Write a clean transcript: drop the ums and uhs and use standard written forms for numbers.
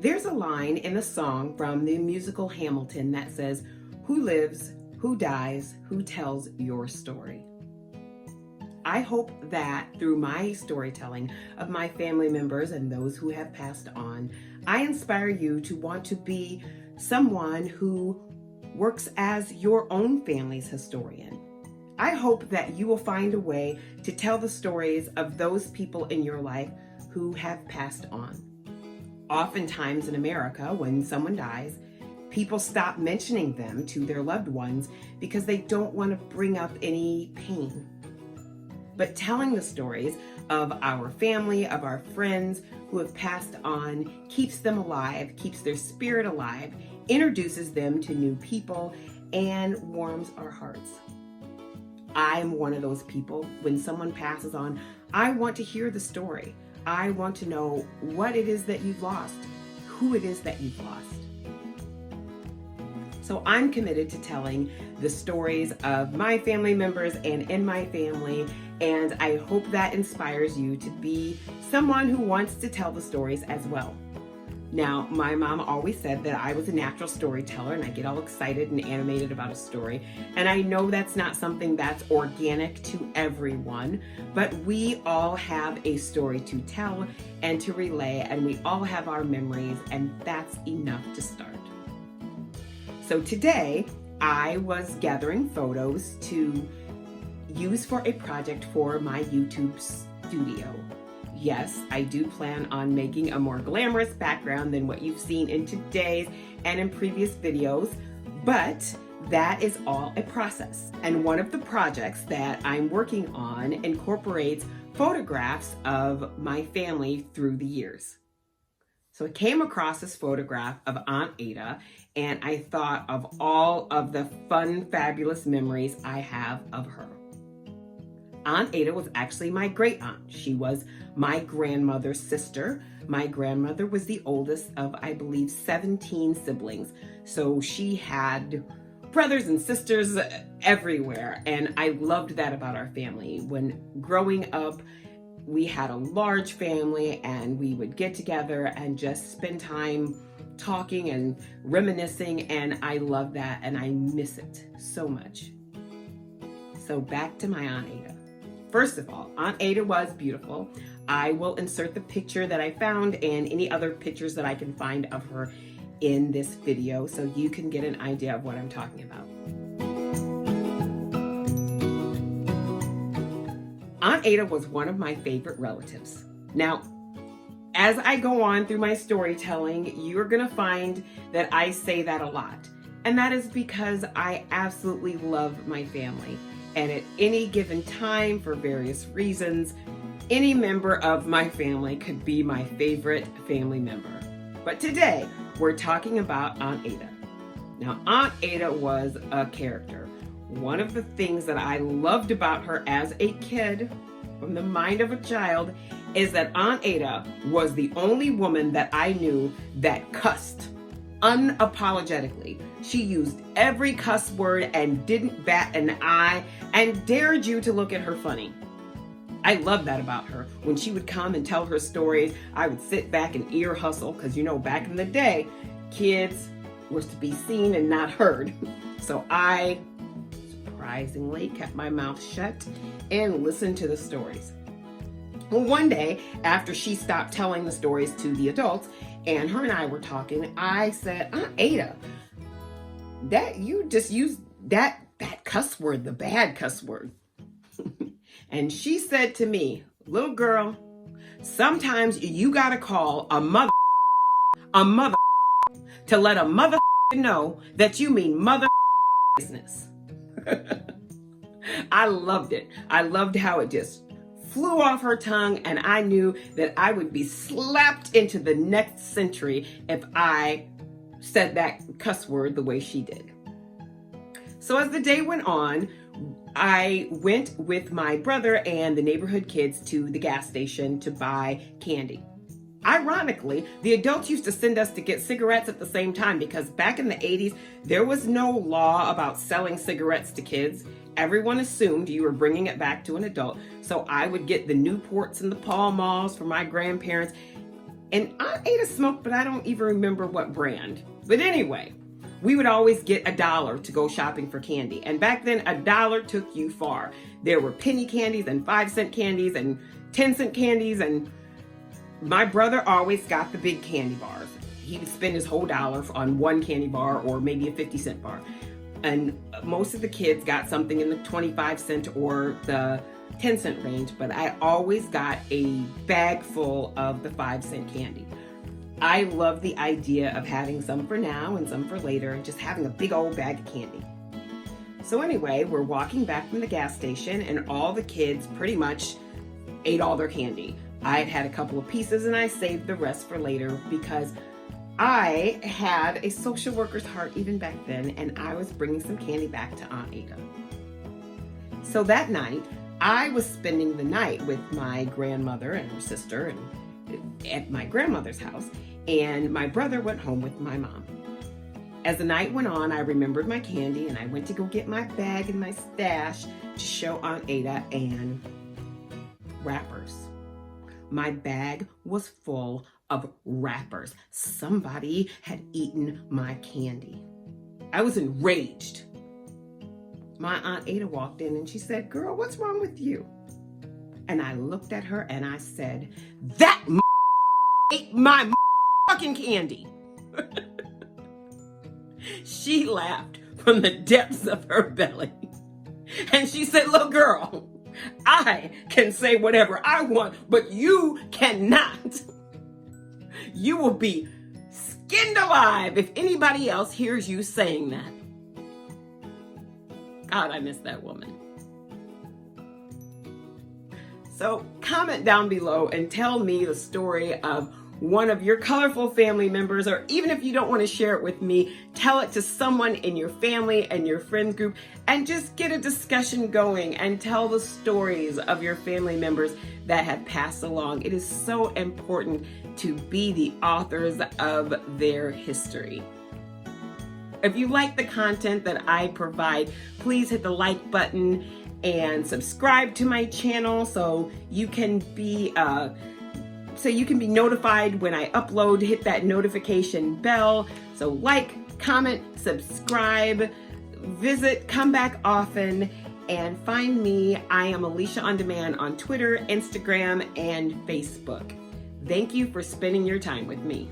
There's a line in the song from the musical Hamilton that says, "Who lives, who dies, who tells your story?" I hope that through my storytelling of my family members and those who have passed on, I inspire you to want to be someone who works as your own family's historian. I hope that you will find a way to tell the stories of those people in your life who have passed on. Oftentimes in America, when someone dies, people stop mentioning them to their loved ones because they don't want to bring up any pain. But telling the stories of our family, of our friends who have passed on, keeps them alive, keeps their spirit alive, introduces them to new people, and warms our hearts. I'm one of those people. When someone passes on, I want to hear the story. I want to know what it is that you've lost, who it is that you've lost. So I'm committed to telling the stories of my family members and in my family, and I hope that inspires you to be someone who wants to tell the stories as well. Now, my mom always said that I was a natural storyteller and I get all excited and animated about a story. And I know that's not something that's organic to everyone, but we all have a story to tell and to relay, and we all have our memories, and that's enough to start. So today, I was gathering photos to use for a project for my YouTube studio. Yes, I do plan on making a more glamorous background than what you've seen in today's and in previous videos, but that is all a process. And one of the projects that I'm working on incorporates photographs of my family through the years. So I came across this photograph of Aunt Ada, and I thought of all of the fun, fabulous memories I have of her. Aunt Ada was actually my great aunt. She was my grandmother's sister. My grandmother was the oldest of, I believe, 17 siblings. So she had brothers and sisters everywhere. And I loved that about our family. When growing up, we had a large family and we would get together and just spend time talking and reminiscing. And I love that and I miss it so much. So back to my Aunt Ada. First of all, Aunt Ada was beautiful. I will insert the picture that I found and any other pictures that I can find of her in this video so you can get an idea of what I'm talking about. Aunt Ada was one of my favorite relatives. Now, as I go on through my storytelling, you're gonna find that I say that a lot. And that is because I absolutely love my family. And at any given time, for various reasons, any member of my family could be my favorite family member. But today, we're talking about Aunt Ada. Now, Aunt Ada was a character. One of the things that I loved about her as a kid, from the mind of a child, is that Aunt Ada was the only woman that I knew that cussed unapologetically. She used every cuss word and didn't bat an eye and dared you to look at her funny. I love that about her. When she would come and tell her stories, I would sit back and ear hustle because, you know, back in the day, kids were to be seen and not heard. So I surprisingly kept my mouth shut and listened to the stories. Well, one day, after she stopped telling the stories to the adults, and her and I were talking, I said, Aunt Ada, that you just used that cuss word, the bad cuss word. And she said to me, little girl, sometimes you gotta call a mother to let a mother know that you mean mother business. I loved it. I loved how it just flew off her tongue, and I knew that I would be slapped into the next century if I said that cuss word the way she did. So as the day went on, I went with my brother and the neighborhood kids to the gas station to buy candy. Ironically, the adults used to send us to get cigarettes at the same time because back in the 80s, there was no law about selling cigarettes to kids. Everyone assumed you were bringing it back to an adult. So I would get the Newports and the Pall Malls for my grandparents. And Aunt Ada smoked, but I don't even remember what brand. But anyway, we would always get $1 to go shopping for candy. And back then, $1 took you far. There were penny candies and 5-cent candies and 10-cent candies, and my brother always got the big candy bars. He would spend his whole dollar on one candy bar or maybe a 50-cent bar. And most of the kids got something in the 25-cent or the 10-cent range, but I always got a bag full of the 5-cent candy. I love the idea of having some for now and some for later and just having a big old bag of candy. So anyway, we're walking back from the gas station and all the kids pretty much ate all their candy. I'd had a couple of pieces and I saved the rest for later because I had a social worker's heart even back then, and I was bringing some candy back to Aunt Ada. So that night, I was spending the night with my grandmother and her sister and at my grandmother's house, and my brother went home with my mom. As the night went on, I remembered my candy and I went to go get my bag and my stash to show Aunt Ada, and wrappers. My bag was full of wrappers. Somebody had eaten my candy. I was enraged. My Aunt Ada walked in and she said, "Girl, what's wrong with you?" And I looked at her and I said, "That ate my fucking candy." She laughed from the depths of her belly. And she said, "Look, girl, I can say whatever I want, but you cannot. You will be skinned alive if anybody else hears you saying that." God, I miss that woman. So comment down below and tell me the story of one of your colorful family members, or even if you don't want to share it with me, tell it to someone in your family and your friends group, and just get a discussion going and tell the stories of your family members that have passed along. It is so important to be the authors of their history. If you like the content that I provide, please hit the like button and subscribe to my channel so you can be notified when I upload. Hit that notification bell. So like, comment, subscribe, visit, come back often, and find me. I am Alicia On Demand on Twitter, Instagram, and Facebook. Thank you for spending your time with me.